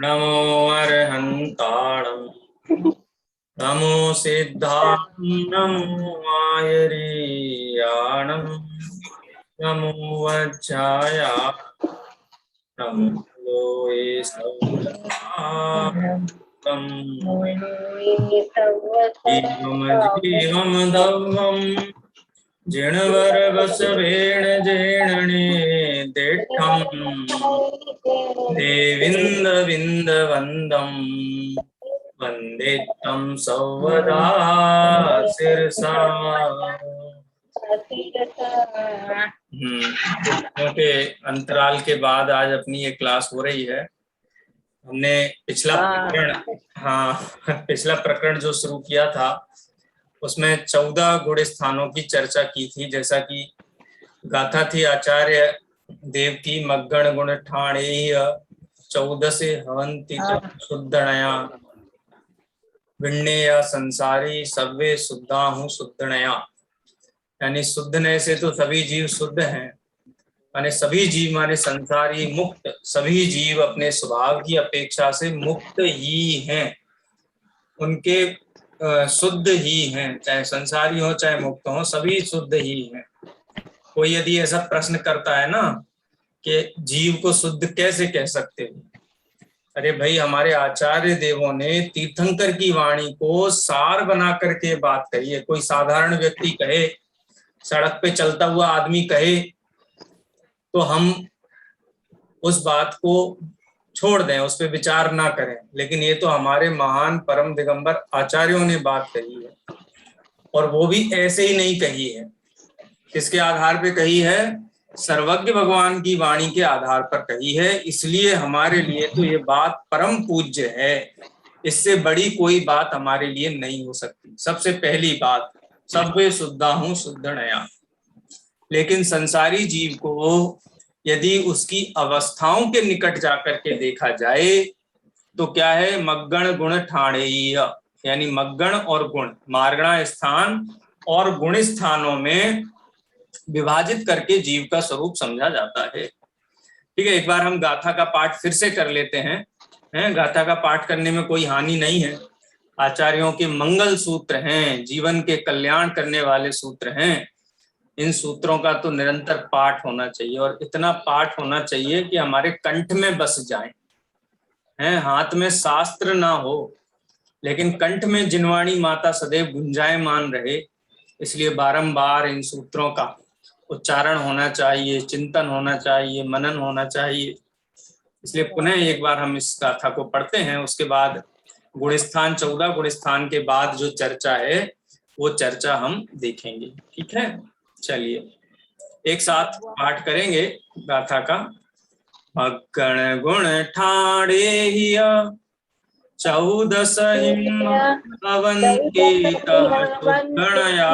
नमो अर्हन्ताणं नमो सिद्धाणं नमो आयर्याणं नमो वज्रायाणं नमो लोये सौरभां जीवम दवम जिणवरवसवेण जेणने देठं देविन्द wind वन्दं वन्दे तं सौवदा शिरसा। क्योंकि अंतराल के बाद आज अपनी ये क्लास हो रही है। हमने पिछला प्रकरण जो शुरू किया था उसमें 14 गुण स्थानों की चर्चा की थी। जैसा कि गाथा थी आचार्य देव की, मग्गण गुण ठाणेय 14 से हवंती शुद्धणया विण्णेया संसारी सव्वे शुद्धा हूँ शुद्धणया। यानी शुद्धने से तो सभी जीव शुद्ध हैं, माने सभी जीव माने संसारी मुक्त, सभी जीव अपने स्वभाव की अपेक्षा से मुक्त ही हैं, उनके शुद्ध ही हैं, चाहे संसारी हो चाहे मुक्त हो, सभी शुद्ध ही हैं। कोई यदि ऐसा प्रश्न करता है ना कि जीव को शुद्ध कैसे कह सकते हो, अरे भाई हमारे आचार्य देवों ने तीर्थंकर की वाणी को सार बना करके बात कही है। कोई साधारण व्यक्ति कहे, सड़क पे चलता हुआ आदमी कहे, तो हम उस बात को छोड़ दें, उस पर विचार ना करें। लेकिन ये तो हमारे महान परम दिगंबर आचार्यों ने बात कही है, और वो भी ऐसे ही नहीं कही है। किसके आधार पे कही है? सर्वज्ञ भगवान की वाणी के आधार पर कही है। इसलिए हमारे लिए तो ये बात परम पूज्य है। इससे बड़ी कोई बात हमारे लिए नहीं हो सकती। सबसे पहली बात, सब्बे शुद्धा हूँ शुद्धणया। लेकिन संसारी जीव को यदि उसकी अवस्थाओं के निकट जाकर के देखा जाए तो क्या है? मग्गण गुण ठाणेय, यानी मग्गण और गुण, मार्गणा स्थान और गुण स्थानों में विभाजित करके जीव का स्वरूप समझा जाता है। ठीक है, एक बार हम गाथा का पाठ फिर से कर लेते हैं। गाथा का पाठ करने में कोई हानि नहीं है। आचार्यों के मंगल सूत्र हैं, जीवन के कल्याण करने वाले सूत्र हैं। इन सूत्रों का तो निरंतर पाठ होना चाहिए, और इतना पाठ होना चाहिए कि हमारे कंठ में बस जाए। हाथ में शास्त्र ना हो लेकिन कंठ में जिनवाणी माता सदैव गुंजायमान रहे, इसलिए बारंबार इन सूत्रों का उच्चारण होना चाहिए, चिंतन होना चाहिए, मनन होना चाहिए। इसलिए पुनः एक बार हम इस गाथा को पढ़ते हैं, उसके बाद गुणस्थान 14 गुणस्थान के बाद जो चर्चा है वो चर्चा हम देखेंगे। ठीक है, चलिए एक साथ पाठ करेंगे गाथा का। मग्गण गुण ठाणे हिय 14 अवंतीतः शुद्धणया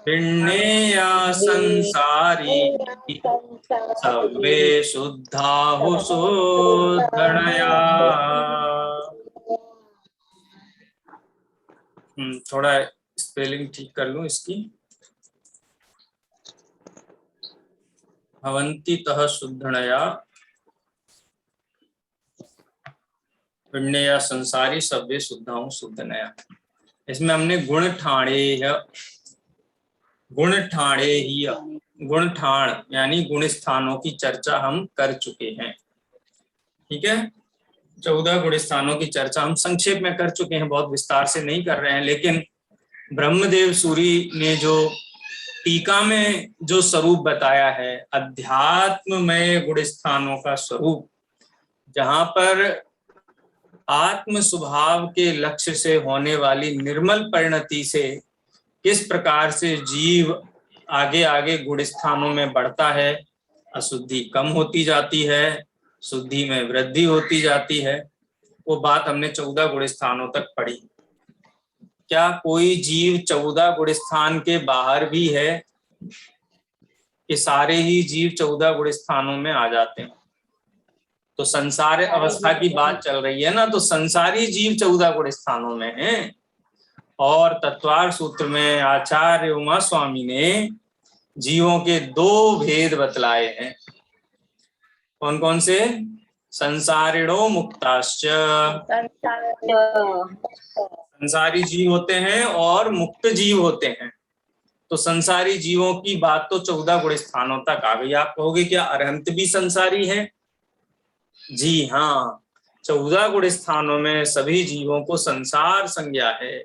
विण्णेया संसारी सव्वे शुद्धा हु शुद्धणया। थोड़ा स्पेलिंग ठीक कर लूं इसकी। अवंतीतः शुद्धणया विण्णेया संसारी सव्वे शुद्धा हूँ शुद्धनया। इसमें हमने गुण ठाणे ही, गुण ठाण यानी गुण स्थानों की चर्चा हम कर चुके हैं। ठीक है, 14 गुण स्थानों की चर्चा हम संक्षेप में कर चुके हैं, बहुत विस्तार से नहीं कर रहे हैं। लेकिन ब्रह्मदेव सूरी ने जो टीका में जो स्वरूप बताया है, अध्यात्ममय गुण स्थानों का स्वरूप, जहां पर आत्म स्वभाव के लक्ष्य से होने वाली निर्मल परिणति से किस प्रकार से जीव आगे आगे गुण स्थानों में बढ़ता है, अशुद्धि कम होती जाती है, शुद्धि में वृद्धि होती जाती है, वो बात हमने 14 गुण स्थानों तक पढ़ी। क्या कोई जीव 14 गुण स्थान के बाहर भी है कि सारे ही जीव 14 गुण स्थानों में आ जाते हैं? तो संसार अवस्था की बात चल रही है ना, तो संसारी जीव 14 गुण स्थानों में हैं। और तत्वार सूत्र में आचार्य उमा स्वामी ने जीवों के 2 भेद बतलाए हैं। कौन कौन से? संसारिणो मुक्ताश्च, संसारी जीव होते हैं और मुक्त जीव होते हैं। तो संसारी जीवों की बात तो 14 गुण स्थानों तक आ गई। आप कहोगे क्या अरहंत भी संसारी है? जी हाँ, 14 गुण स्थानों में सभी जीवों को संसार संज्ञा है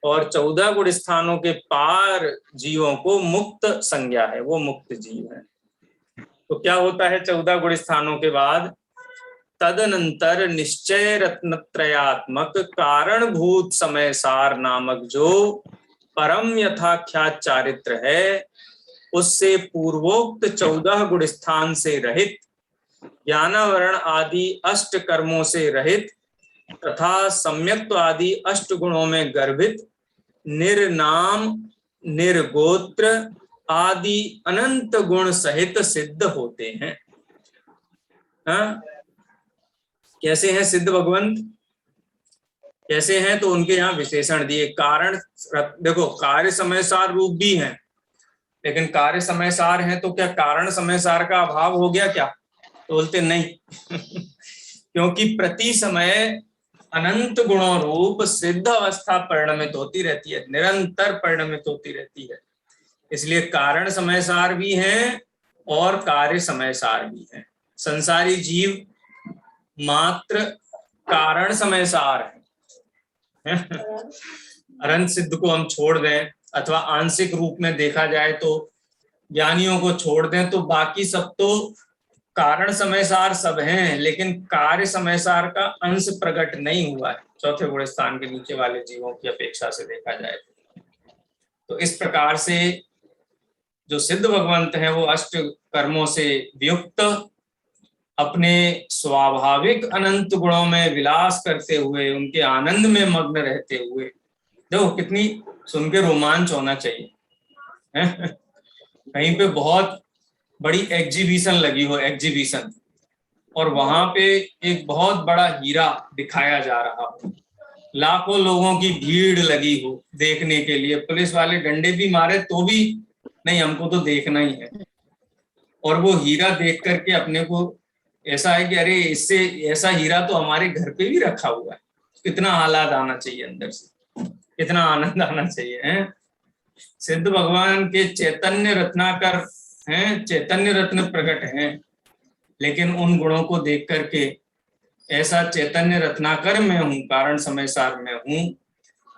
और 14 गुण स्थानों के पार जीवों को मुक्त संज्ञा है, वो मुक्त जीव है। तो क्या होता है 14 गुण स्थानों के बाद? तदनंतर निश्चय रत्नत्रयात्मक कारणभूत समय सार नामक जो परम यथाख्यात चारित्र है, उससे पूर्वोक्त 14 गुण स्थान से रहित, ज्ञानावरण आदि 8 कर्मों से रहित तथा सम्यक्त्व आदि 8 गुणों में गर्भित, निर्नाम निर्गोत्र आदि अनंत गुण सहित सिद्ध होते हैं। हाँ? कैसे हैं सिद्ध भगवंत? कैसे हैं? तो उनके यहाँ विशेषण दिए। कारण, देखो कार्य समयसार रूप भी हैं, लेकिन कार्य समयसार हैं तो क्या कारण समयसार का अभाव हो गया क्या? तो बोलते नहीं क्योंकि प्रति समय अनंत गुणों रूप सिद्ध अवस्था परिणमित होती रहती है, निरंतर परिणमित होती रहती है। इसलिए कारण समयसार भी हैं और कार्य समयसार भी हैं। संसारी जीव मात्र कारण समयसार है। अनंत सिद्ध को हम छोड़ दें अथवा आंशिक रूप में देखा जाए तो ज्ञानियों को छोड़ दें तो बाकी सब तो कारण समयसार सब हैं, लेकिन कार्य समयसार का अंश प्रकट नहीं हुआ है चौथे गुण स्थान के नीचे वाले जीवों की अपेक्षा से देखा जाए तो इस प्रकार से जो सिद्ध भगवंत हैं वो 8 कर्मों से वियुक्त, अपने स्वाभाविक अनंत गुणों में विलास करते हुए, उनके आनंद में मग्न रहते हुए, देखो कितनी सुन के रोमांच होना चाहिए कहीं पे बहुत बड़ी एग्जीबिशन लगी हो, एग्जीबिशन, और वहां पे एक बहुत बड़ा हीरा दिखाया जा रहा हो, लाखों लोगों की भीड़ लगी हो देखने के लिए, पुलिस वाले डंडे भी मारे तो भी नहीं, हमको तो देखना ही है, और वो हीरा देख करके अपने को ऐसा है कि अरे इससे ऐसा हीरा तो हमारे घर पे भी रखा हुआ है। कितना आह्लाद आना चाहिए अंदर से, कितना आनंद आना चाहिए है? सिद्ध भगवान के चैतन्य रत्नाकर हैं, चैतन्य रत्न प्रकट हैं, लेकिन उन गुणों को देख करके ऐसा चैतन्य रत्नाकर में हूँ, कारण समयसार में हूँ,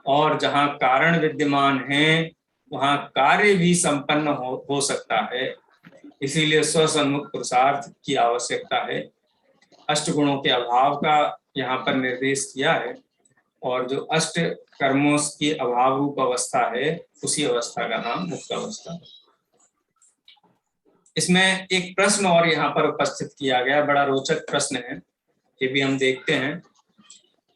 और जहाँ कारण विद्यमान है वहाँ कार्य भी संपन्न हो सकता है। इसीलिए स्वसन्मुख पुरुषार्थ की आवश्यकता है। 8 गुणों के अभाव का यहाँ पर निर्देश किया है, और जो 8 कर्मों की अभाव रूप अवस्था है उसी अवस्था का नाम मुक्त अवस्था है। इसमें एक प्रश्न और यहाँ पर उपस्थित किया गया, बड़ा रोचक प्रश्न है, ये भी हम देखते हैं।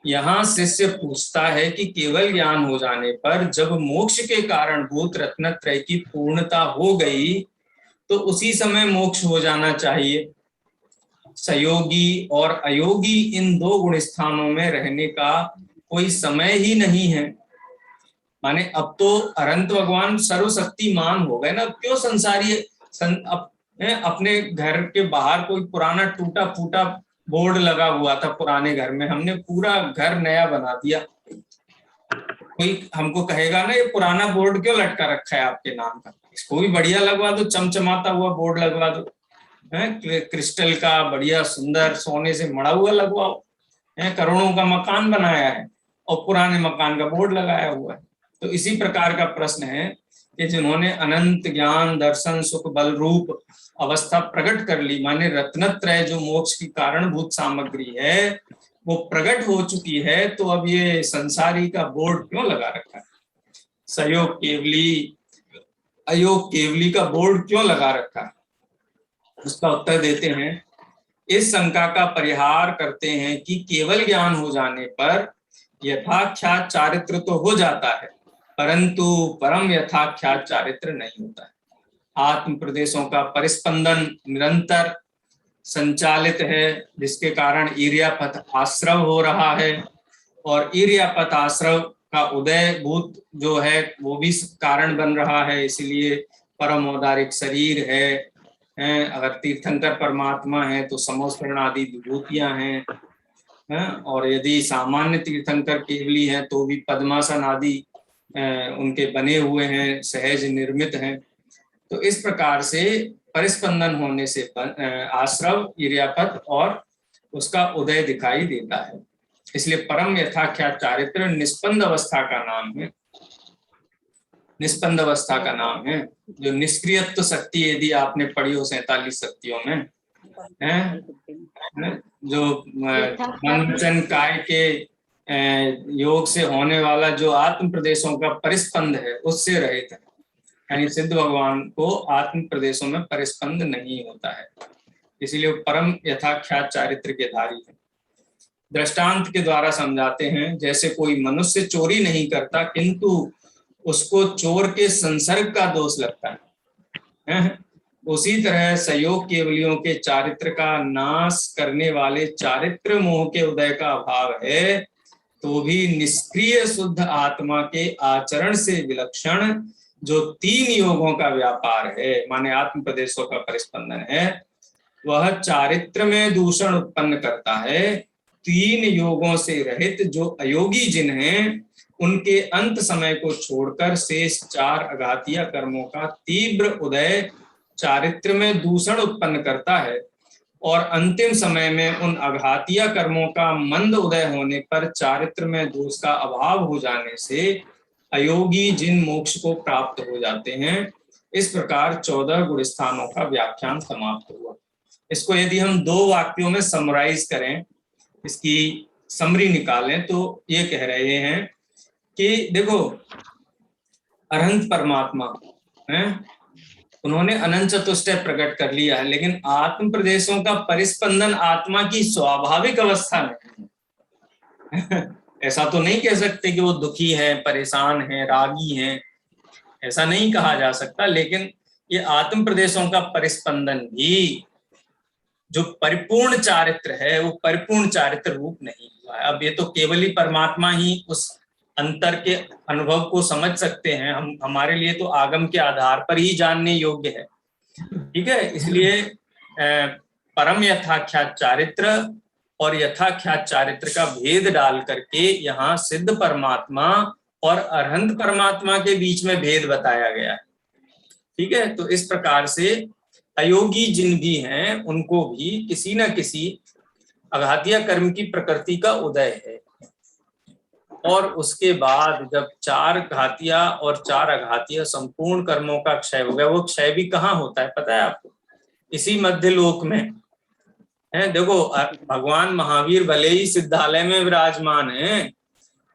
यहाँ शिष्य पूछता है कि केवल ज्ञान हो जाने पर जब मोक्ष के कारणभूत रत्नत्रय की पूर्णता हो गई तो उसी समय मोक्ष हो जाना चाहिए। सयोगी और अयोगी इन 2 गुण स्थानों में रहने का कोई समय ही नहीं है। माने अब तो अनंत भगवान सर्वशक्तिमान हो गए ना, क्यों संसारी अपने घर के बाहर कोई पुराना टूटा फूटा बोर्ड लगा हुआ था पुराने घर में, हमने पूरा घर नया बना दिया। कोई हमको कहेगा ना ये पुराना बोर्ड क्यों लटका रखा है आपके नाम का, इसको भी बढ़िया लगवा दो, चमचमाता हुआ बोर्ड लगवा दो, क्रिस्टल का बढ़िया सुंदर सोने से मड़ा हुआ लगवाओ, करोड़ों का मकान बनाया है और पुराने मकान का बोर्ड लगाया हुआ है। तो इसी प्रकार का प्रश्न है कि जिन्होंने अनंत ज्ञान दर्शन सुख बल रूप अवस्था प्रकट कर ली, माने रत्नत्रय जो मोक्ष की कारणभूत सामग्री है वो प्रकट हो चुकी है, तो अब ये संसारी का बोर्ड क्यों लगा रखा है? सयोग केवली अयोग केवली का बोर्ड क्यों लगा रखा है? उसका उत्तर देते हैं, इस शंका का परिहार करते हैं कि केवल ज्ञान हो जाने पर यथाख्यात चारित्र तो हो जाता है, परंतु परम यथाख्यात चारित्र नहीं होता है। आत्म प्रदेशों का परिस्पंदन निरंतर संचालित है, जिसके कारण ईर्यापथ आश्रव हो रहा है, और ईर्यापथ आश्रव का उदय भूत जो है वो भी कारण बन रहा है। इसलिए परम औदारिक शरीर है, हैं। अगर तीर्थंकर परमात्मा है तो समोस्मरण आदि विभूतियां हैं, और यदि सामान्य तीर्थंकर केवली हैं तो भी पद्मासन आदि उनके बने हुए हैं, सहज निर्मित हैं। तो इस प्रकार से परिस्पंदन होने से आश्रव, इर्यापद और उसका उदय दिखाई देता है। इसलिए परम यथाख्यात चारित्र निस्पंद अवस्था का नाम है, निस्पंद अवस्था का नाम है। जो निष्क्रियत्व शक्ति यदि आपने पढ़ी हो 47 शक्तियों में है, जो मन वचन काय के योग से होने वाला जो आत्म प्रदेशों का परिस्पंद है उससे रहित है। यानी सिद्ध भगवान को आत्म प्रदेशों में परिस्पंद नहीं होता है, इसीलिए परम यथाख्यात चारित्र के धारी है। दृष्टांत के द्वारा समझाते हैं, जैसे कोई मनुष्य चोरी नहीं करता किंतु उसको चोर के संसर्ग का दोष लगता है, उसी तरह सहयोग केवलियों के चारित्र का नाश करने वाले चारित्र मोह के उदय का अभाव है, तो भी निष्क्रिय शुद्ध आत्मा के आचरण से विलक्षण जो 3 योगों का व्यापार है, माने आत्म प्रदेशों का परिस्पंदन है, वह चारित्र में दूषण उत्पन्न करता है। 3 योगों से रहित जो अयोगी जिन हैं, उनके अंत समय को छोड़कर शेष 4 अघातीय कर्मों का तीव्र उदय चारित्र में दूषण उत्पन्न करता है, और अंतिम समय में उन अघातीय कर्मों का मंद उदय होने पर चारित्र में दोष का अभाव हो जाने से अयोगी जिन मोक्ष को प्राप्त हो जाते हैं। इस प्रकार 14 गुण स्थानों का व्याख्यान समाप्त हुआ। इसको यदि हम 2 वाक्यों में समराइज करें, इसकी समरी निकालें, तो ये कह रहे हैं कि देखो, अरहंत परमात्मा है, उन्होंने अनंत चतुष्टय प्रकट कर लिया है, लेकिन आत्म प्रदेशों का परिस्पंदन आत्मा की स्वाभाविक अवस्था में ऐसा तो नहीं कह सकते कि वो दुखी है, परेशान है, रागी है, ऐसा नहीं कहा जा सकता। लेकिन ये आत्म प्रदेशों का परिस्पंदन भी जो परिपूर्ण चारित्र है, वो परिपूर्ण चारित्र रूप नहीं हुआ है। अब ये तो केवल ही परमात्मा ही उस अंतर के अनुभव को समझ सकते हैं, हम हमारे लिए तो आगम के आधार पर ही जानने योग्य है, ठीक है। इसलिए परम यथाख्यात चारित्र और यथाख्यात चारित्र का भेद डाल करके यहाँ सिद्ध परमात्मा और अरहंत परमात्मा के बीच में भेद बताया गया है, ठीक है। तो इस प्रकार से अयोगी जिन भी हैं, उनको भी किसी न किसी अघातीय कर्म की प्रकृति का उदय है, और उसके बाद जब 4 घातीय और 4 अघातीय संपूर्ण कर्मों का क्षय हो गया, वो क्षय भी कहाँ होता है पता है आपको? इसी मध्य लोक में है। देखो, भगवान महावीर भले ही सिद्धालय में विराजमान है,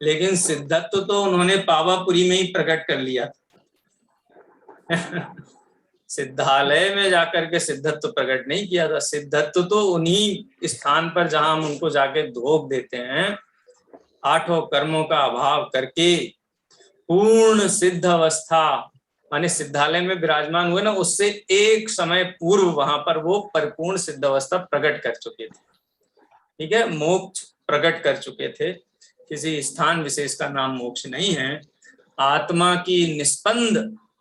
लेकिन सिद्धत्व तो उन्होंने पावापुरी में ही प्रकट कर लिया सिद्धालय में जाकर के सिद्धत्व प्रकट नहीं किया था। सिद्धत्व तो उन्हीं स्थान पर जहां हम उनको जाके धोख देते हैं, 8 कर्मों का अभाव करके पूर्ण सिद्ध अवस्था, माने सिद्धालय में विराजमान हुए ना, उससे एक समय पूर्व वहां पर वो परिपूर्ण सिद्ध अवस्था प्रकट कर चुके थे, ठीक है। मोक्ष प्रकट कर चुके थे, किसी स्थान विशेष का नाम मोक्ष नहीं है। आत्मा की निष्पंद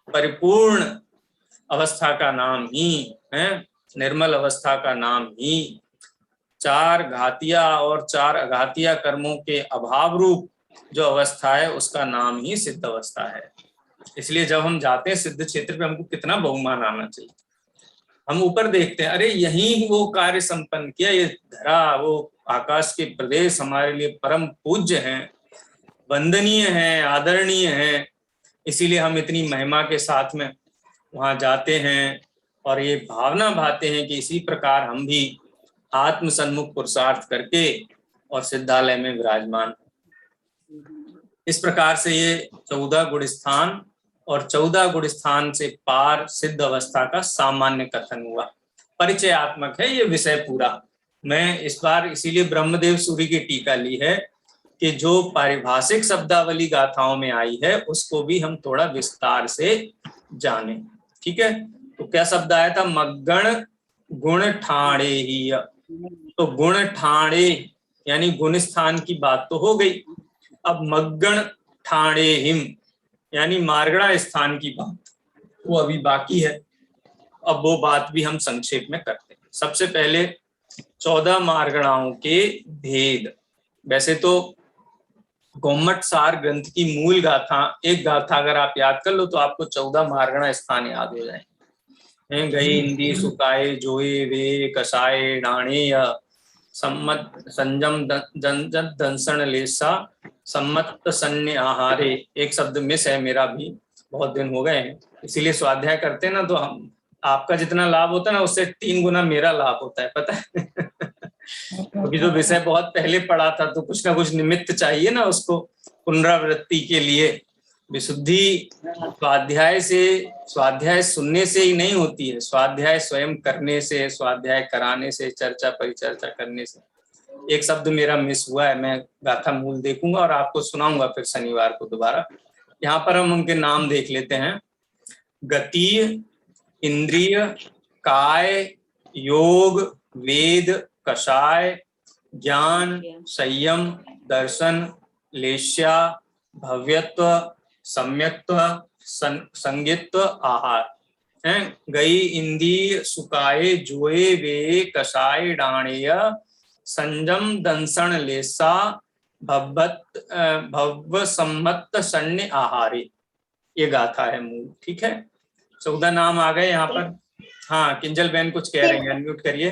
परिपूर्ण अवस्था का नाम ही है, निर्मल अवस्था का नाम ही 4 घातीय और 4 अघातीय कर्मों के अभाव रूप जो अवस्था है, उसका नाम ही सिद्ध अवस्था है। इसलिए जब हम जाते हैं सिद्ध क्षेत्र पे, हमको कितना बहुमान आना चाहिए। हम ऊपर देखते हैं, अरे यहीं वो कार्य संपन्न किया, ये धरा, वो आकाश के प्रदेश हमारे लिए परम पूज्य हैं, वंदनीय हैं, आदरणीय हैं, इसीलिए हम इतनी महिमा के साथ में वहां जाते हैं, और ये भावना भाते हैं कि इसी प्रकार हम भी आत्म सन्मुख पुरुषार्थ करके और सिद्धालय में विराजमान। इस प्रकार से ये 14 गुण स्थान और 14 गुण स्थान से पार सिद्ध अवस्था का सामान्य कथन हुआ। परिचयात्मक है ये विषय पूरा। मैं इस बार इसीलिए ब्रह्मदेव सूरी की टीका ली है कि जो पारिभाषिक शब्दावली गाथाओं में आई है उसको भी हम थोड़ा विस्तार से जाने, ठीक है। तो क्या शब्द आया था? मग्गण गुण ठाणे ही। तो गुण ठाणे यानी गुण स्थान की बात तो हो गई। अब मग्गण ठाणे हिम यानी मार्गणा स्थान की बात वो अभी बाकी है। अब वो बात भी हम संक्षेप में करते हैं। सबसे पहले 14 मार्गणाओं के भेद। वैसे तो गोम्मट सार ग्रंथ की मूल गाथा, एक गाथा अगर आप याद कर लो तो आपको 14 मार्गणा स्थान याद हो जाएंगे। गई इंदी सुकाए जोए वे कसाए डाणे सम्मत संजम दंसण लेसा सम्मत सन्य आहारे। एक शब्द मिस है मेरा भी, बहुत दिन हो गए हैं, इसीलिए स्वाध्याय करते हैं ना तो हम आपका जितना लाभ होता है ना उससे 3 गुना मेरा लाभ होता है, पता है। क्योंकि जो विषय बहुत पहले पढ़ा था तो कुछ ना कुछ निमित्त चाहिए ना उसको पुनरावृत्ति के लिए। विशुद्धि स्वाध्याय से, स्वाध्याय सुनने से ही नहीं होती है, स्वाध्याय स्वयं करने से, स्वाध्याय कराने से, चर्चा परिचर्चा करने से। एक शब्द मेरा मिस हुआ है, मैं गाथा मूल देखूंगा और आपको सुनाऊंगा फिर शनिवार को दोबारा। यहाँ पर हम उनके नाम देख लेते हैं। गति, इंद्रिय, काय, योग, वेद, कषाय, ज्ञान, संयम, दर्शन, लेश्या, भव्यत्व, सम्यक्त्व, संगित्व, आहार हैं। गई इंदी सुकाए जोए वे कषाय डाणेय संजम दंसण लेसा भव्य सम्मत सन्य आहारे। ये गाथा है मूल, ठीक है। 14 नाम आ गए यहाँ पर। हाँ, किंजल बहन कुछ कह रहे हैं, अनम्यूट करिए।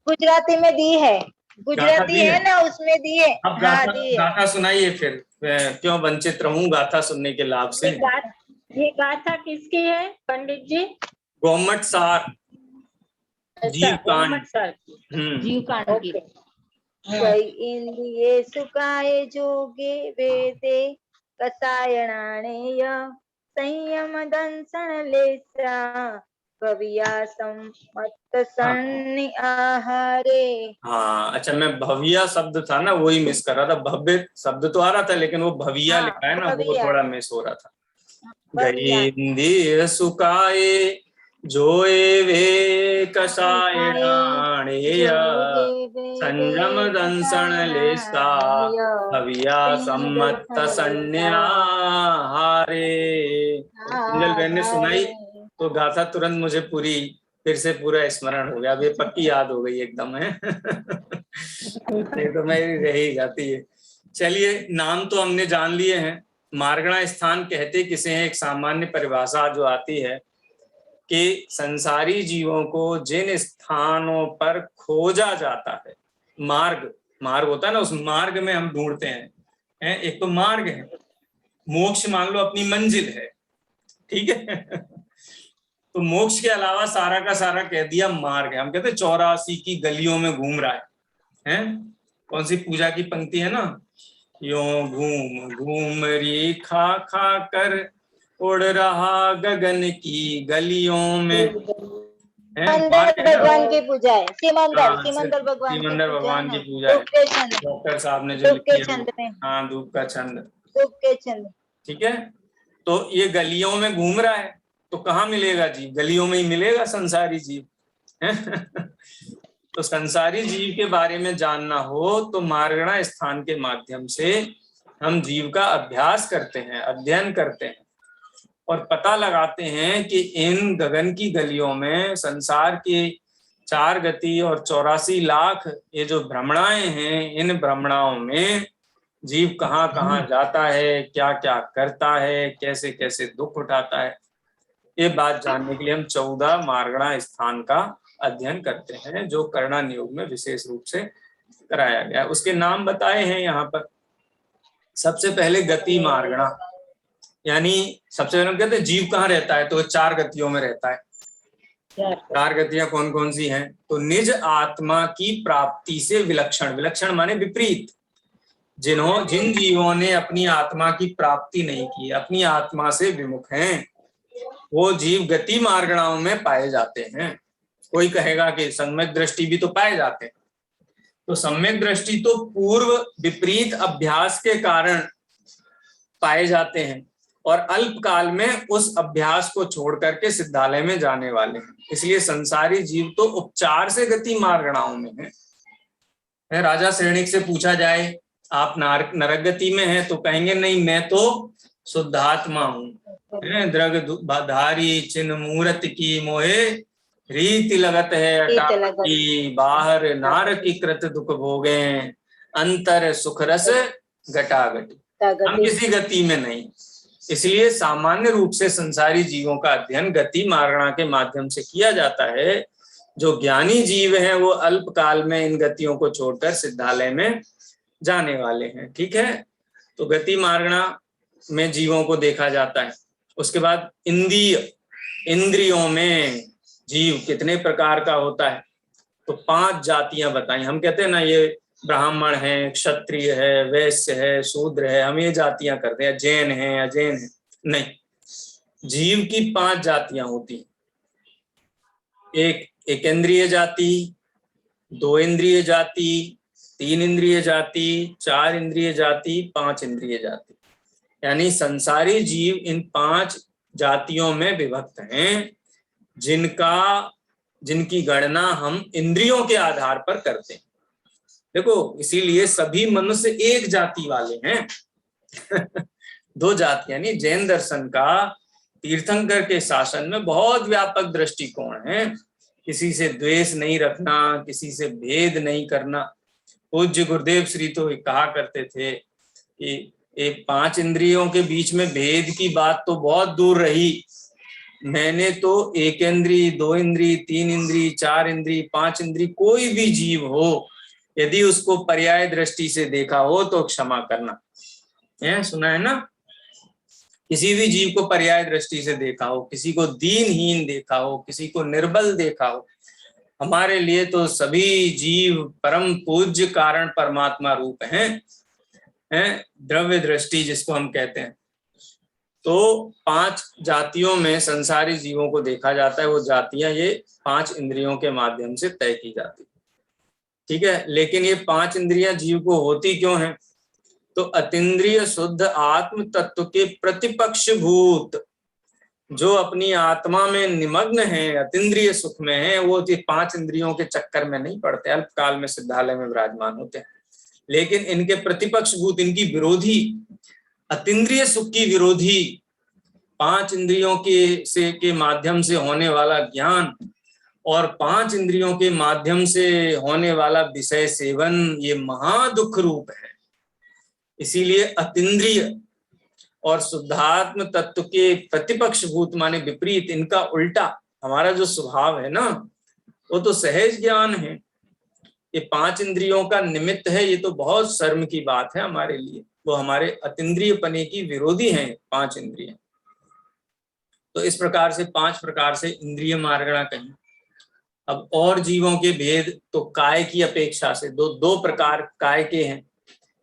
गुजराती में दी है, गुजराती है ना उसमें दी है। अब गाथा सुनाइए फिर, क्यों वंचित रहूं गाथा सुनने के लाभ से। ये गाथा किसकी है पंडित जी? गोम्मट सार जीवकांड, जीवकांड की। गई इंद्रिये सुकाए जोगे वेदे कसायणाणेय संयम दंसन लेसा भव्या सम्मत सन्नि आहारे। हाँ अच्छा, मैं भव्या शब्द था ना वही मिस कर रहा था। भव्य शब्द तो आ रहा था लेकिन वो भव्या लिखा है ना, वो थोड़ा मिस हो रहा था। गई इंद्रिय सुकाए जोए वे कषायणाणेय संयम दंसण लेसा भव्या सम्मत सन्न्याहारे। किंजल बहन ने सुनाई तो गाथा तुरंत मुझे पूरी फिर से पूरा स्मरण हो गया, अब ये पक्की याद हो गई एकदम है। नहीं तो मेरी रह ही जाती है। चलिए, नाम तो हमने जान लिए हैं। मार्गणा स्थान कहते किसे हैं? एक सामान्य परिभाषा जो आती है कि संसारी जीवों को जिन स्थानों पर खोजा जाता है, मार्ग, मार्ग होता है ना, उस मार्ग में हम ढूंढते हैं। एक तो मार्ग है, मोक्ष मान लो अपनी मंजिल है, ठीक है। तो मोक्ष के अलावा सारा का सारा कह दिया मार्ग है। हम कहते 84 की गलियों में घूम रहा है? कौन सी पूजा की पंक्ति है ना, यों घूम घूम री खा खा कर उड़ रहा गगन की गलियों में। भगवान की पूजा है, सिमंदर भगवान की पूजा है। डॉक्टर साहब ने जो लिखी है, हाँ, धूप का छंद, ठीक है। तो ये गलियों में घूम रहा है तो कहाँ मिलेगा जीव? गलियों में ही मिलेगा संसारी जीव। तो संसारी जीव के बारे में जानना हो तो मार्गणा स्थान के माध्यम से हम जीव का अभ्यास करते हैं, अध्ययन करते हैं और पता लगाते हैं कि इन गगन की गलियों में संसार की 4 गति और 84 लाख ये जो भ्रमणाएं हैं, इन भ्रमणाओं में जीव कहाँ कहाँ जाता है, क्या क्या करता है, कैसे कैसे दुख उठाता है, ये बात जानने के लिए हम 14 मार्गणा स्थान का अध्ययन करते हैं, जो करना नियोग में विशेष रूप से कराया गया। उसके नाम बताए हैं यहाँ पर। सबसे पहले गति मार्गणा, यानी सबसे पहले कहते हैं जीव कहाँ रहता है, तो 4 गतियों में रहता है। 4 गतियां कौन कौन सी हैं? तो निज आत्मा की प्राप्ति से विलक्षण, विलक्षण माने विपरीत, जिन जीवों ने अपनी आत्मा की प्राप्ति नहीं की, अपनी आत्मा से विमुख हैं, वो जीव गति मार्गणाओं में पाए जाते हैं। कोई कहेगा कि सम्यक दृष्टि भी तो पाए जाते हैं, तो सम्यक दृष्टि तो पूर्व विपरीत अभ्यास के कारण पाए जाते हैं और अल्पकाल में उस अभ्यास को छोड़ करके सिद्धालय में जाने वाले हैं। इसलिए संसारी जीव तो उपचार से गति मार्गणाओं में है। राजा श्रेणिक से पूछा जाए आप नरक गति में हैं, तो कहेंगे नहीं, मैं तो शुद्धात्मा हूँ। द्रग धारी चिन्ह मूर्त की मोहे रीति लगत है रीति लगत। अटापटी, बाहर नार की कृत दुख भोगे, अंतर सुख रस घटाघटी। हम किसी गति में नहीं, इसलिए सामान्य रूप से संसारी जीवों का अध्ययन गति मार्गणा के माध्यम से किया जाता है। जो ज्ञानी जीव हैं वो अल्प काल में इन गतियों को छोड़कर सिद्धालय में जाने वाले हैं। ठीक है, तो गति मार्गणा में जीवों को देखा जाता है। उसके बाद इंद्रियों में जीव कितने प्रकार का होता है, तो 5 जातियां बताई। हम कहते हैं ना ये ब्राह्मण है, क्षत्रिय है, वैश्य है, शूद्र है, हम ये जातियां करते हैं, जैन है, अजैन है। नहीं, जीव की 5 जातियां होती। एक इंद्रिय जाति, 2 इंद्रिय जाति, 3 इंद्रिय जाति, 4 इंद्रिय जाति, 5 इंद्रिय जाति। यानी संसारी जीव इन 5 जातियों में विभक्त हैं, जिनकी गणना हम इंद्रियों के आधार पर करते हैं। देखो, इसीलिए सभी मनुष्य एक जाति वाले हैं। 2 जाति, यानी जैन दर्शन का तीर्थंकर के शासन में बहुत व्यापक दृष्टिकोण है। किसी से द्वेष नहीं रखना, किसी से भेद नहीं करना। पूज्य गुरुदेव श्री तो कहा करते थे कि एक 5 इंद्रियों के बीच में भेद की बात तो बहुत दूर रही। मैंने तो 1 इंद्री, 2 इंद्री, 3 इंद्री, 4 इंद्री, 5 इंद्री, कोई भी जीव हो, यदि उसको पर्याय दृष्टि से देखा हो तो क्षमा करना है। सुना है ना, किसी भी जीव को पर्याय दृष्टि से देखा हो, किसी को दीनहीन देखा हो, किसी को निर्बल देखा हो, हमारे लिए तो सभी जीव परम पूज्य कारण परमात्मा रूप हैं, द्रव्य दृष्टि जिसको हम कहते हैं। तो 5 जातियों में संसारी जीवों को देखा जाता है। वो जातियां ये 5 इंद्रियों के माध्यम से तय की जाती है। ठीक है, लेकिन ये 5 इंद्रियां जीव को होती क्यों हैं? तो अतीन्द्रिय शुद्ध आत्म तत्व के प्रतिपक्ष भूत, जो अपनी आत्मा में निमग्न है, अतीन्द्रिय सुख में है, वो 5 इंद्रियों के चक्कर में नहीं पड़ते, अल्पकाल में सिद्धालय में विराजमान होते हैं। लेकिन इनके प्रतिपक्ष भूत, इनकी विरोधी, अतीन्द्रिय सुख की विरोधी 5 इंद्रियों के माध्यम से होने वाला ज्ञान और 5 इंद्रियों के माध्यम से होने वाला विषय सेवन, ये महादुख रूप है। इसीलिए अतीन्द्रिय और शुद्धात्म तत्व के प्रतिपक्ष भूत माने विपरीत, इनका उल्टा हमारा जो स्वभाव है ना, वो तो सहज ज्ञान है। ये 5 इंद्रियों का निमित्त है, ये तो बहुत शर्म की बात है हमारे लिए। वो हमारे अतीन्द्रिय पने की विरोधी हैं 5 इंद्रियां। तो इस प्रकार से 5 प्रकार से इंद्रिय मार्गणा कहीं। अब और जीवों के भेद तो काय की अपेक्षा से दो प्रकार काय के हैं।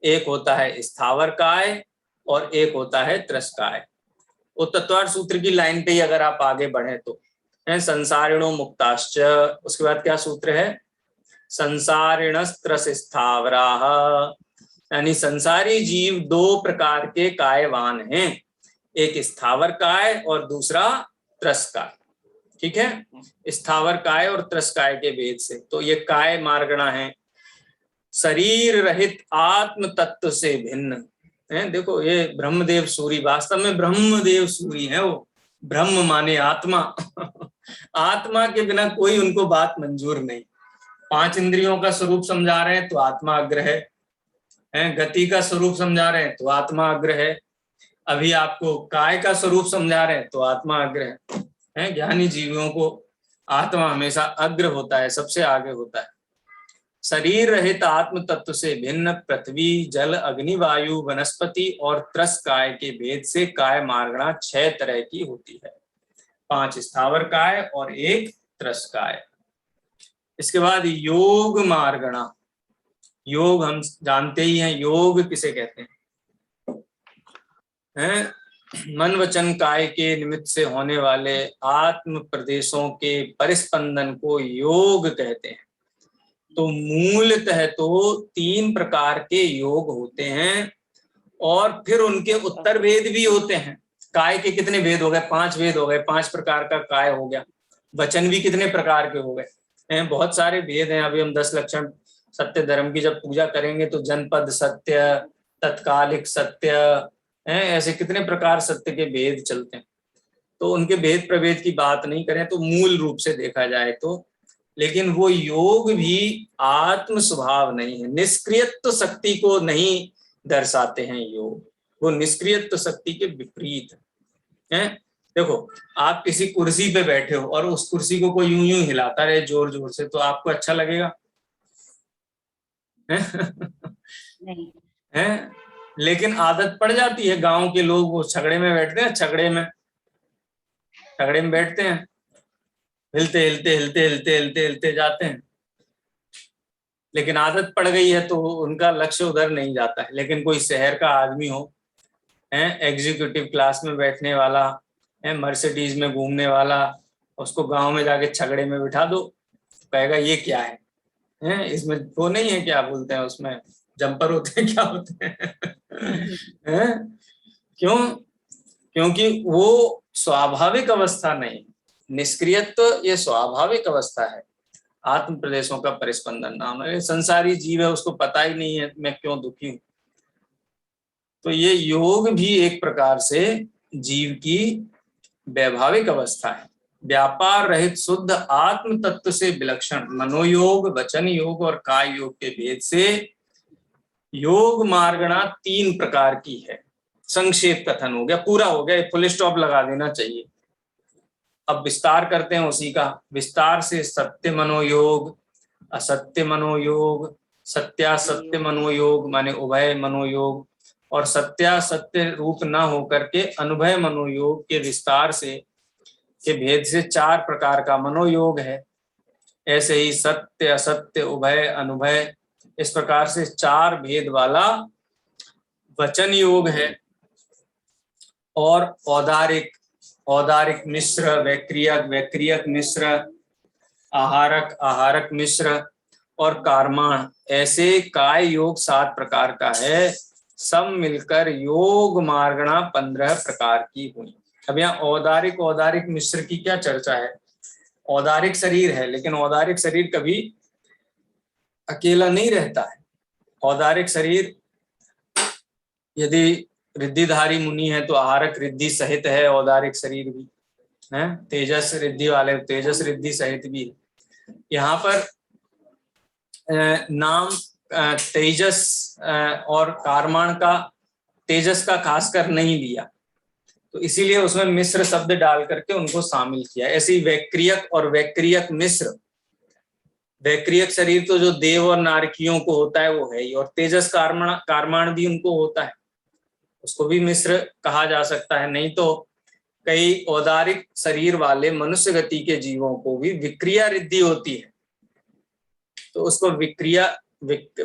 एक होता है स्थावर काय और एक होता है त्रस्काय। वो तत्वार्थ सूत्र की लाइन पे ही अगर आप आगे बढ़े तो है संसारिणो मुक्ताश्च, उसके बाद क्या सूत्र है? संसारिणस्त्रस स्थावराः, यानी संसारी जीव 2 प्रकार के कायवान हैं, एक स्थावर काय और दूसरा त्रस्काय। ठीक है, स्थावर काय और त्रस्काय के भेद से तो ये काय मार्गणा है, शरीर रहित आत्म तत्व से भिन्न है। देखो ये ब्रह्मदेव सूरी, वास्तव में ब्रह्मदेव सूरी है वो। ब्रह्म माने आत्मा आत्मा के बिना कोई उनको बात मंजूर नहीं। 5 इंद्रियों का स्वरूप समझा रहे हैं तो आत्मा अग्र है, गति का स्वरूप समझा रहे हैं तो आत्मा अग्र है, अभी आपको काय का स्वरूप समझा रहे हैं तो आत्मा अग्र है। ज्ञानी जीवों को आत्मा हमेशा अग्र होता है, सबसे आगे होता है। शरीर रहित आत्म तत्व से भिन्न पृथ्वी, जल, अग्नि, वायु, वनस्पति और त्रस्काय के भेद से काय मार्गणा 6 तरह की होती है, 5 स्थावर काय और 1 त्रस्काय। इसके बाद योग मार्गणा। योग हम जानते ही हैं, योग किसे कहते हैं? मन वचन काय के निमित्त से होने वाले आत्म प्रदेशों के परिस्पंदन को योग कहते हैं। तो मूलतः तो 3 प्रकार के योग होते हैं और फिर उनके उत्तर भेद भी होते हैं। काय के कितने भेद हो गए? 5 भेद हो गए, 5 प्रकार का काय हो गया। वचन भी कितने प्रकार के हो गए? बहुत सारे भेद हैं। अभी हम 10 लक्षण सत्य धर्म की जब पूजा करेंगे तो जनपद सत्य, तत्कालिक सत्य, ऐसे कितने प्रकार सत्य के भेद चलते हैं। तो उनके भेद प्रभेद की बात नहीं करें तो मूल रूप से देखा जाए तो, लेकिन वो योग भी आत्म स्वभाव नहीं है, निष्क्रियत्व शक्ति को नहीं दर्शाते हैं योग, वो निष्क्रियत्व शक्ति के विपरीत है। देखो आप किसी कुर्सी पे बैठे हो और उस कुर्सी को कोई यूं यूं हिलाता रहे जोर जोर से, तो आपको अच्छा लगेगा? नहीं। है, लेकिन आदत पड़ जाती है। गांव के लोग वो छगड़े में बैठते हैं, छगड़े में बैठते हैं, हिलते हिलते हिलते हिलते हिलते हिलते जाते हैं, लेकिन आदत पड़ गई है तो उनका लक्ष्य उधर नहीं जाता है। लेकिन कोई शहर का आदमी हो, है एग्जीक्यूटिव क्लास में बैठने वाला है, मर्सिडीज में घूमने वाला, उसको गांव में जाके छगड़े में बिठा दो, कहेगा ये क्या है? इसमें वो नहीं है, क्या बोलते हैं उसमें, जंपर होते हैं, क्या होते हैं? क्यों? क्योंकि वो स्वाभाविक अवस्था नहीं, निष्क्रियत्व ये स्वाभाविक अवस्था है, आत्म प्रदेशों का परिस्पंदन नाम है। संसारी जीव है, उसको पता ही नहीं है मैं क्यों दुखी हूं। तो ये योग भी एक प्रकार से जीव की वैभाविक अवस्था है, व्यापार रहित शुद्ध आत्म तत्व से विलक्षण मनोयोग, वचन योग और काय योग के भेद से योग मार्गणा 3 प्रकार की है। संक्षेप कथन हो गया, पूरा हो गया, फुल स्टॉप लगा देना चाहिए। अब विस्तार करते हैं उसी का। विस्तार से सत्य मनोयोग, असत्य मनोयोग, सत्यासत्य मनोयोग माने उभय मनोयोग, और सत्यासत्य रूप न होकर के अनुभय मनोयोग के विस्तार से के भेद से 4 प्रकार का मनोयोग है। ऐसे ही सत्य, असत्य, उभय, अनुभय, इस प्रकार से 4 भेद वाला वचन योग है। और औदारिक मिश्र, वैक्रियक मिश्र, आहारक मिश्र और कारमाण, ऐसे काय योग 7 प्रकार का है। सब मिलकर योग मार्गणा 15 प्रकार की हुई। अब यहाँ औदारिक मिश्र की क्या चर्चा है? औदारिक शरीर है, लेकिन औदारिक शरीर कभी अकेला नहीं रहता है। औदारिक शरीर यदि रिद्धिधारी मुनि है तो आहारक रिद्धि सहित है, औदारिक शरीर भी है, तेजस रिद्धि वाले तेजस रिद्धि सहित भी है। यहाँ पर नाम तेजस और कारमाण का, तेजस का खासकर नहीं दिया, तो इसीलिए उसमें मिश्र शब्द डाल करके उनको शामिल किया। ऐसे ही वैक्रियक और वैक्रियक मिश्र, वैक्रियक शरीर तो जो देव और नारकियों को होता है वो है ही, और तेजस कारमाण भी उनको होता है, उसको भी मिश्र कहा जा सकता है। नहीं तो कई औदारिक शरीर वाले मनुष्य गति के जीवों को भी विक्रिया रिद्धि होती है, तो उसको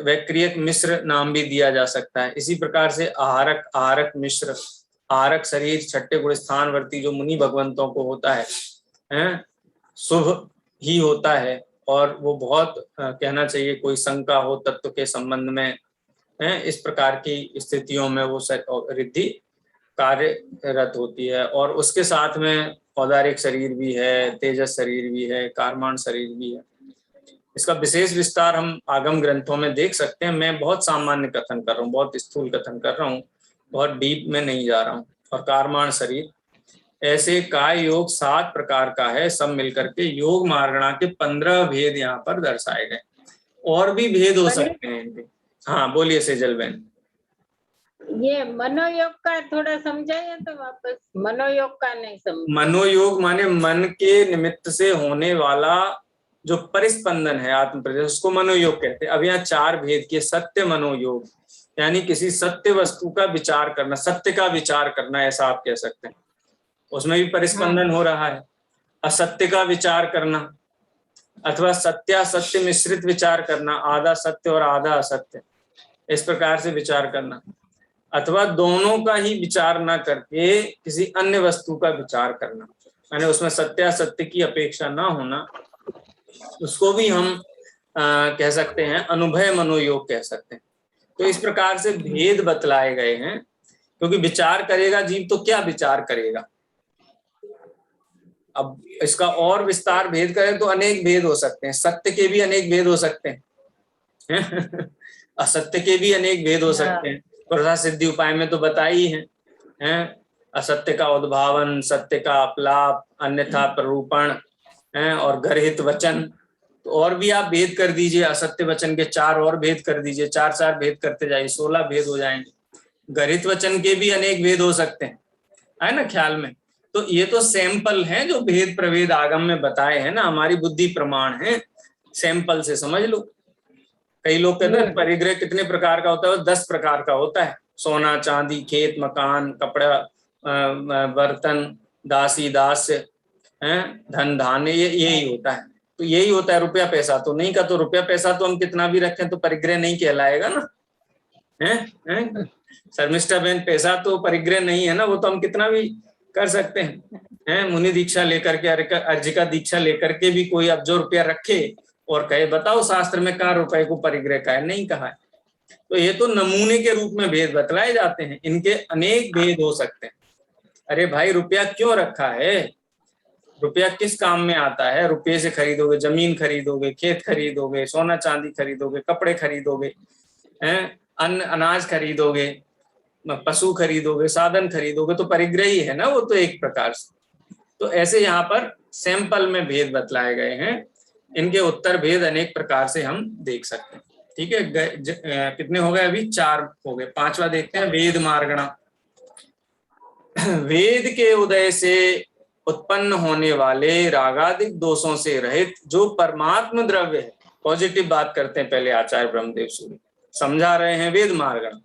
वैक्रियक मिश्र नाम भी दिया जा सकता है। इसी प्रकार से आहारक मिश्र, आहारक शरीर छठे गुण स्थानवर्ती जो मुनि भगवंतों को होता है, शुभ ही होता है, और वो बहुत कहना चाहिए कोई शंका हो तत्व के संबंध में, इस प्रकार की स्थितियों में वो रिद्धि कार्यरत होती है। और उसके साथ में औदारिक शरीर भी है, तेजस शरीर भी है, कारमान शरीर भी है। इसका विशेष विस्तार हम आगम ग्रंथों में देख सकते हैं। मैं बहुत सामान्य कथन कर रहा हूँ, बहुत स्थूल कथन कर रहा हूँ, बहुत डीप में नहीं जा रहा हूँ। और कारमान शरीर, ऐसे काय योग 7 प्रकार का है। सब मिलकर के योग मार्गणा के 15 भेद यहाँ पर दर्शाए गए। और भी भेद हो सकते हैं इनके। हाँ बोलिए सेजल बहन। ये मनोयोग का थोड़ा समझाइए तो वापस। मनोयोग का नहीं समझ। मनोयोग माने मन के निमित्त से होने वाला जो परिस्पंदन है आत्म प्रदेश, उसको मनोयोग कहते हैं। अब यहाँ 4 भेद किए। सत्य मनोयोग यानी किसी सत्य वस्तु का विचार करना, सत्य का विचार करना, ऐसा आप कह सकते हैं, उसमें भी परिस्पंदन हो रहा है। असत्य का विचार करना अथवा सत्यासत्य मिश्रित विचार करना, आधा सत्य और आधा असत्य, इस प्रकार से विचार करना, अथवा दोनों का ही विचार ना करके किसी अन्य वस्तु का विचार करना, यानी उसमें सत्यासत्य की अपेक्षा ना होना, उसको भी हम कह सकते हैं अनुभय मनोयोग कह सकते हैं। तो इस प्रकार से भेद बतलाए गए हैं, क्योंकि विचार करेगा जीव तो क्या विचार करेगा। अब इसका और विस्तार भेद करें तो अनेक भेद हो सकते हैं। सत्य के भी अनेक भेद हो सकते हैं असत्य के भी अनेक भेद हो सकते हैं। प्रथा सिद्धि उपाय में तो बताई है, असत्य का उद्भावन, सत्य का अपलाप, अन्यथा प्ररूपण है, और गर्हित वचन। तो और भी आप भेद कर दीजिए, असत्य वचन के 4 और भेद कर दीजिए, 4 भेद करते जाइए, 16 भेद हो जाएंगे। गरित वचन के भी अनेक भेद हो सकते हैं, है ना ख्याल में। तो ये तो सैंपल हैं जो भेद प्रभेद आगम में बताए हैं ना, हमारी बुद्धि प्रमाण है, सैंपल से समझ लो। कई लोग कहते हैं परिग्रह कितने प्रकार का होता है, 10 प्रकार का होता है। सोना चांदी, खेत मकान, कपड़ा बर्तन, दासी दास्य, धन धान्य, ये यही होता है। तो यही होता है, रुपया पैसा तो नहीं का। तो रुपया पैसा तो हम कितना भी रखें तो परिग्रह नहीं कहलाएगा ना, है शर्मिष्ठा बहन, पैसा तो परिग्रह नहीं है ना, वो तो हम कितना भी कर सकते हैं। मुनि दीक्षा लेकर के, अर्जिका दीक्षा लेकर के भी कोई अब जो रुपया रखे और कहे बताओ शास्त्र में कहाँ रुपए को परिग्रह का है, नहीं कहा है। तो ये तो नमूने के रूप में भेद बतलाए जाते हैं, इनके अनेक भेद हो सकते हैं। अरे भाई रुपया क्यों रखा है, रुपया किस काम में आता है? रुपये से खरीदोगे जमीन, खरीदोगे खेत, खरीदोगे सोना चांदी, खरीदोगे कपड़े, खरीदोगे अन्न अनाज, खरीदोगे पशु, खरीदोगे साधन, खरीदोगे, तो परिग्रह ही है ना वो तो एक प्रकार से। तो ऐसे यहाँ पर सैंपल में भेद बतलाए गए हैं, इनके उत्तर भेद अनेक प्रकार से हम देख सकते हैं। ठीक है, कितने हो गए अभी? 4 हो गए। 5वां देखते हैं, वेद मार्गणा। वेद के उदय से उत्पन्न होने वाले रागादिक दोषों से रहित जो परमात्म द्रव्य है, पॉजिटिव बात करते हैं पहले आचार्य ब्रह्मदेव सूर्य, समझा रहे हैं वेद मार्गण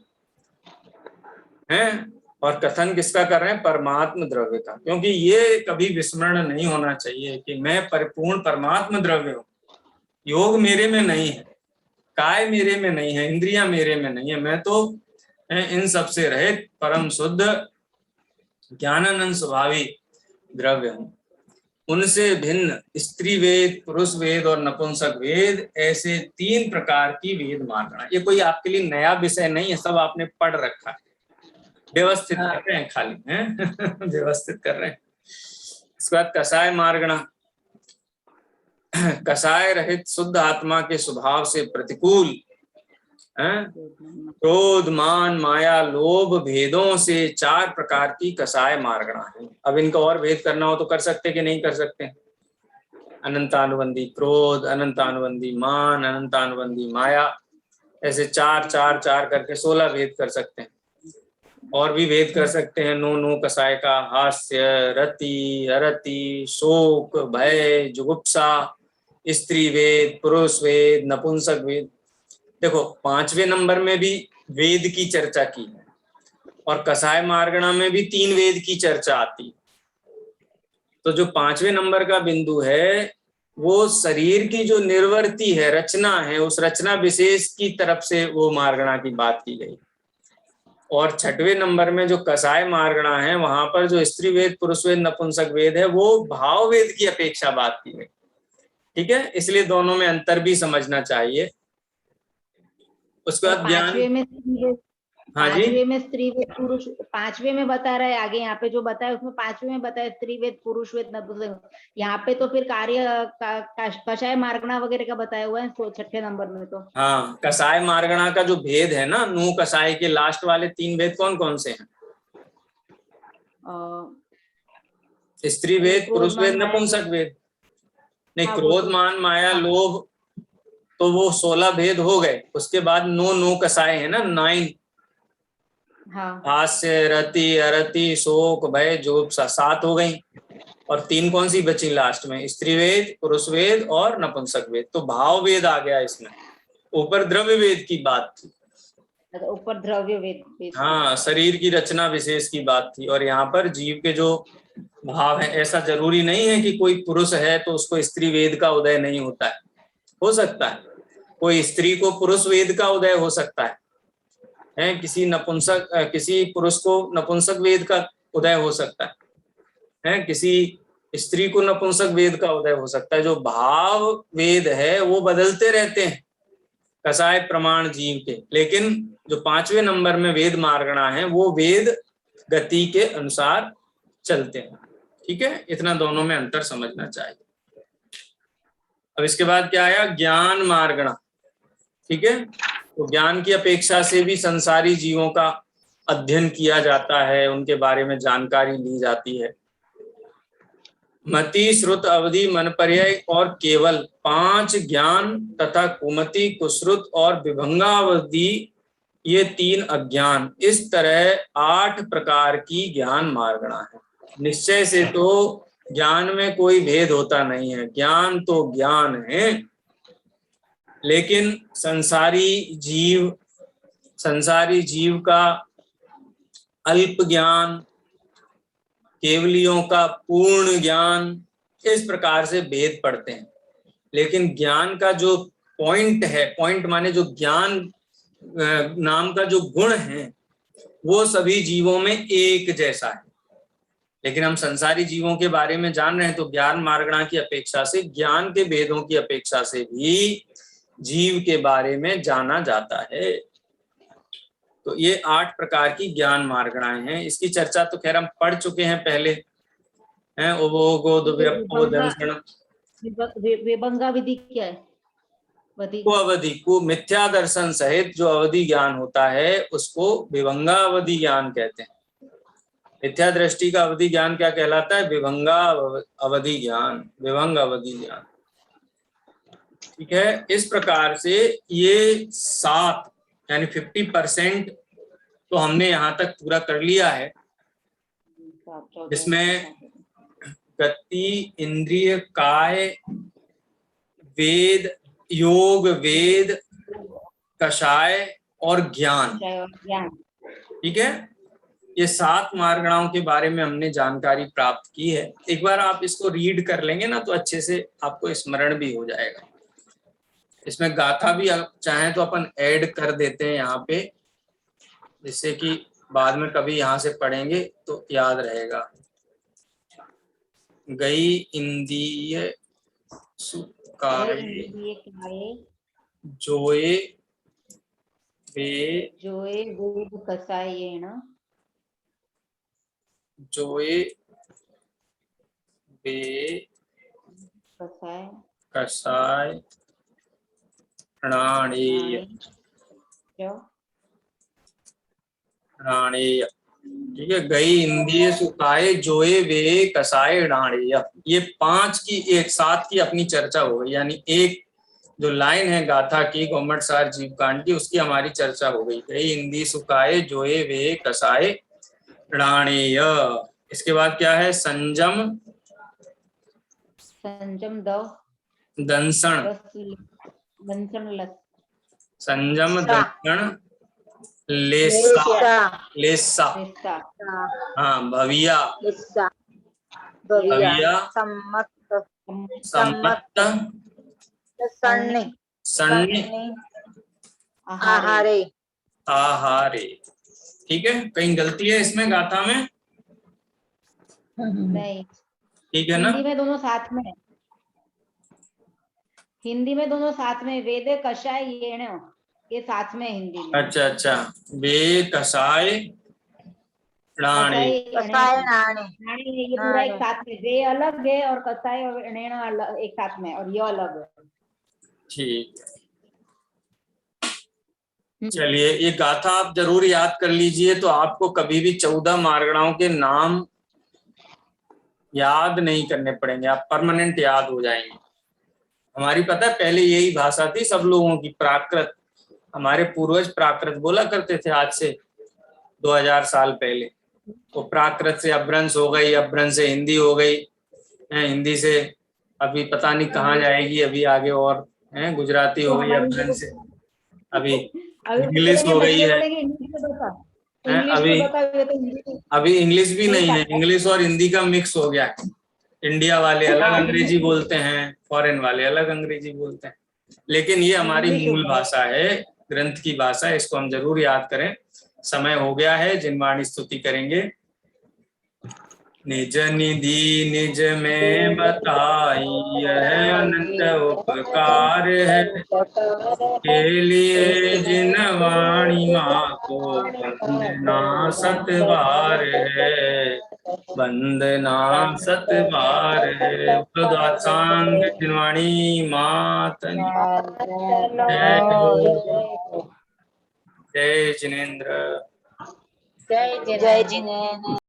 हैं, और कथन किसका कर रहे हैं? परमात्म द्रव्य का। क्योंकि ये कभी विस्मरण नहीं होना चाहिए कि मैं परिपूर्ण परमात्म द्रव्य हूँ, योग मेरे में नहीं है, काय मेरे में नहीं है, इंद्रियां मेरे में नहीं है, मैं तो इन सबसे रहित परम शुद्ध ज्ञानानंद स्वभावी द्रव्य हूँ। उनसे भिन्न स्त्री वेद, पुरुष वेद और नपुंसक वेद, ऐसे 3 प्रकार की वेद मार्गणा। ये कोई आपके लिए नया विषय नहीं है, सब आपने पढ़ रखा है, व्यवस्थित कर रहे हैं खाली, हैं व्यवस्थित कर रहे हैं। इसके बाद कसाय मार्गणा। कसाय रहित शुद्ध आत्मा के स्वभाव से प्रतिकूल क्रोध मान माया लोभ भेदों से 4 प्रकार की कसाय मार्गणा है। अब इनका और भेद करना हो तो कर सकते कि नहीं कर सकते? अनंतानुबंधी क्रोध, अनंतानुबंधी मान, अनंतानुबंधी माया, ऐसे 4 4 4 करके 16 भेद कर सकते हैं। और भी भेद कर सकते हैं, नो कसाय का, हास्य, रति, अरति, शोक, भय, जुगुप्सा, स्त्री वेद, पुरुष वेद, नपुंसक वेद। देखो 5वें नंबर में भी वेद की चर्चा की है, और कसाय मार्गणा में भी 3 वेद की चर्चा आती। तो जो 5वें नंबर का बिंदु है वो शरीर की जो निर्वर्ती है, रचना है, उस रचना विशेष की तरफ से वो मार्गणा की बात की गई। और 6वें नंबर में जो कसाय मार्गणा है, वहां पर जो स्त्री वेद, पुरुष वेद, नपुंसक वेद है, वो भाव वेद की अपेक्षा बात की गई। ठीक है, इसलिए दोनों में अंतर भी समझना चाहिए। उसके बाद ज्ञान, 5वें में हाँ जी, 5वें में स्त्री वेद पुरुष, 5वें में बता रहा है आगे, यहाँ पे जो बताया उसमें 5वें में बताया स्त्री वेद, पुरुष वेद, नपुंसक। यहाँ पे तो फिर कार्य कषाय मार्गणा वगैरह का बताया हुआ है 6ठे नंबर में। तो हाँ, कसाय मार्गणा का जो भेद है ना, नु कसाय के लास्ट वाले 3 भेद कौन कौन से हैं? स्त्री वेद, पुरुष वेद, नपुंसक वेद। नहीं, क्रोध मान माया लोभ तो वो 16 भेद हो गए। उसके बाद नो कसाय है ना, 9। हास्य, रति, अरति, शोक, भय, जुगुप्सा, 7 हो गई। और 3 कौन सी बची लास्ट में? स्त्री वेद, पुरुष वेद और नपुंसक वेद। तो भाव वेद आ गया इसमें। ऊपर द्रव्य वेद की बात थी, ऊपर द्रव्य वेद, हाँ, शरीर की रचना विशेष की बात थी। और यहाँ पर जीव के जो भाव है, ऐसा जरूरी नहीं है कि कोई पुरुष है तो उसको स्त्री वेद का उदय नहीं होता है, हो सकता है। कोई स्त्री को पुरुष वेद का उदय हो सकता है, किसी पुरुष को नपुंसक वेद का उदय हो सकता है, किसी स्त्री को नपुंसक वेद का उदय हो सकता है। जो भाव वेद है वो बदलते रहते हैं कसाय प्रमाण जीव के, लेकिन जो 5वें नंबर में वेद मार्गणा है वो वेद गति के अनुसार चलते हैं। ठीक है, इतना दोनों में अंतर समझना चाहिए। अब इसके बाद क्या आया? ज्ञान मार्गणा। ठीक है, तो ज्ञान की अपेक्षा से भी संसारी जीवों का अध्ययन किया जाता है, उनके बारे में जानकारी ली जाती है। मति, श्रुत, अवधि, मनपर्यय और केवल 5 ज्ञान तथा कुमति, कुश्रुत और विभंगावधि ये 3 अज्ञान, इस तरह 8 प्रकार की ज्ञान मार्गणा है। निश्चय से तो ज्ञान में कोई भेद होता नहीं है, ज्ञान तो ज्ञान है, लेकिन संसारी जीव का अल्प ज्ञान, केवलियों का पूर्ण ज्ञान, इस प्रकार से भेद पड़ते हैं। लेकिन ज्ञान का जो पॉइंट है, पॉइंट माने जो ज्ञान नाम का जो गुण है, वो सभी जीवों में एक जैसा है। लेकिन हम संसारी जीवों के बारे में जान रहे हैं, तो ज्ञान मार्गणा की अपेक्षा से, ज्ञान के भेदों की अपेक्षा से भी जीव के बारे में जाना जाता है। तो ये 8 प्रकार की ज्ञान मार्गणाएं हैं। इसकी चर्चा तो खैर हम पढ़ चुके हैं पहले, हैं विभंगा विधि क्या है? अवधि को मिथ्या दर्शन सहित जो अवधि ज्ञान होता है, उसको विभंगावधि ज्ञान कहते हैं। मिथ्या दृष्टि का अवधि ज्ञान क्या कहलाता है? विभंगा अवधि ज्ञान, विभंग अवधि ज्ञान। ठीक है, इस प्रकार से ये 7 यानी 50% तो हमने यहाँ तक पूरा कर लिया है, जिसमें गति, इंद्रिय, काय, वेद, योग, वेद, कषाय और ज्ञान। ठीक है, ये 7 मार्गणाओं के बारे में हमने जानकारी प्राप्त की है। एक बार आप इसको रीड कर लेंगे ना, तो अच्छे से आपको स्मरण भी हो जाएगा। इसमें गाथा भी आप चाहें तो अपन ऐड कर देते हैं यहाँ पे, जिससे कि बाद में कभी यहाँ से पढ़ेंगे तो याद रहेगा। गई, इंद्रिय, सुकाय, जोए, वेद, कषायेण, जोए, वे, कषाय, प्राणेय। ठीक है, गई, इंद्रिय, सुकाय, जोए, वे, कषाय, डाणेय, ये 5 की एक साथ की अपनी चर्चा हो गई। यानी एक जो लाइन है गाथा की, गोमटसार जीव कांड की, उसकी हमारी चर्चा हो गई। गई, इंद्रिय, सुकाय, जोए, वे, कषाय, डाणेय। इसके बाद क्या है? संजम, दंसन, संजम, दंसन, लेसा, हाँ, भविया, सम्मत, सन्नि, आहारे। ठीक है, कहीं गलती है इसमें गाथा में? नहीं, ठीक है ना? हिंदी में दोनों साथ में, हिंदी में दोनों साथ में, वेद, कषाय, येण, ये साथ में हिंदी में। अच्छा अच्छा, वे, कषाय, डाणे, ये पूरा एक साथ में, वे अलग है और कषाय और णेण एक साथ में, और ये अलग है। ठीक है, चलिए ये गाथा आप जरूर याद कर लीजिए। तो आपको कभी भी 14 मार्गणाओं के नाम याद नहीं करने पड़ेंगे, आप परमानेंट याद हो जाएंगे। हमारी पता है पहले यही भाषा थी सब लोगों की, प्राकृत। हमारे पूर्वज प्राकृत बोला करते थे, आज से 2000 साल पहले। वो प्राकृत से अभ्रंश हो गई, अभ्रंश से हिंदी हो गई, हिंदी से अभी पता नहीं कहाँ जाएगी अभी आगे, और गुजराती हो गई, अभ्रंश से अभी इंग्लिश हो गई है। अभी इंग्लिश भी नहीं है, इंग्लिश और हिंदी का मिक्स हो गया है। इंडिया वाले अलग अंग्रेजी बोलते हैं, फॉरेन वाले अलग अंग्रेजी बोलते हैं, लेकिन ये हमारी मूल भाषा है, ग्रंथ की भाषा है। इसको हम जरूर याद करें। समय हो गया है, जिनवाणी स्तुति करेंगे। निज निधि निज में बताई, यह अनंत उपकार है, के लिए जिनवाणी माँ को वंदना 7 बार है, वंदना 7 बार है। सांग जिनवाणी मात, जय जिनेन्द्र। जय जय जिनेन्द्र।